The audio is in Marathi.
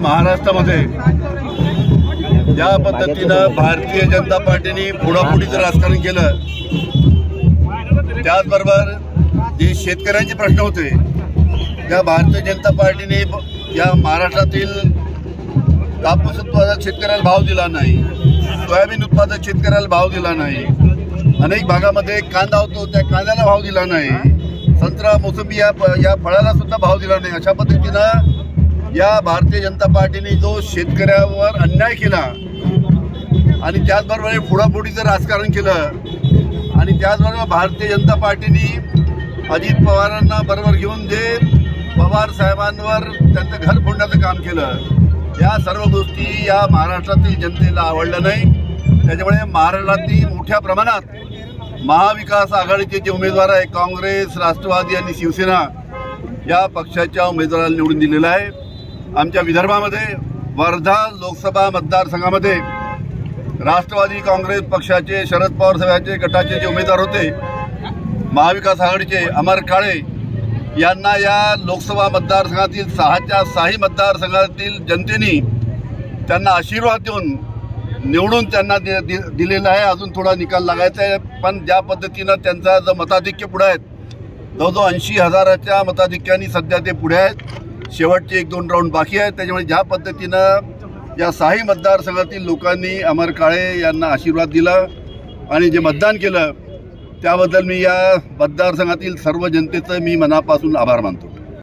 महाराष्ट्रामध्ये ज्या पद्धतीनं भारतीय जनता पार्टीने फोडाफोडीचं राजकारण केलं, त्याचबरोबर जे शेतकऱ्यांचे प्रश्न होते त्या भारतीय जनता पार्टीने या महाराष्ट्रातील कापूस उत्पादक शेतकऱ्याला भाव दिला नाही, सोयाबीन उत्पादक शेतकऱ्याला भाव दिला नाही, अनेक भागामध्ये कांदा होतो त्या कांद्याला भाव दिला नाही, संत्रा मोसंबी या फळाला सुद्धा भाव दिला नाही। अशा पद्धतीनं या भारतीय जनता पार्टीने जो शेतकऱ्यावर अन्याय केला आणि त्याचबरोबर फोडाफोडीचं राजकारण केलं आणि त्याचबरोबर भारतीय जनता पार्टीने अजित पवारांना बरोबर घेऊन जे पवार साहेबांवर त्यांचं घर फोडण्याचं काम केलं, या सर्व गोष्टी या महाराष्ट्रातील जनतेला आवडल्या नाही। त्याच्यामुळे महाराष्ट्रातील मोठ्या प्रमाणात महाविकास आघाडीचे जे उमेदवार आहे काँग्रेस, राष्ट्रवादी आणि शिवसेना या पक्षाच्या उमेदवाराला निवडून दिलेला आहे। आमच्या विदर्भामध्ये वर्धा लोकसभा मतदारसंघामध्ये राष्ट्रवादी काँग्रेस पक्षाचे शरद पवार साहेबांचे गटाचे जे उमेदवार होते महाविकास आघाडीचे अमर काळे यांना या लोकसभा मतदारसंघातील 6च्या 6 मतदारसंघातील जनतेने त्यांना आशीर्वाद देऊन निवडून त्यांना दिलेला आहे। अजून थोडा निकाल लागायचा आहे, पण ज्या पद्धतीनं त्यांचा जो मताधिक्य पुढे आहेत, जवळजवळ 80,000च्या मताधिक्याने सध्या ते पुढे आहेत। शेवटचे 1-2 राऊंड बाकी आहेत। त्याच्यामुळे ज्या पद्धतीनं या 6 मतदारसंघातील लोकांनी अमर काळे यांना आशीर्वाद दिला आणि जे मतदान केलं त्याबद्दल मी या मतदारसंघातील सर्व जनतेचं मी मनापासून आभार मानतो।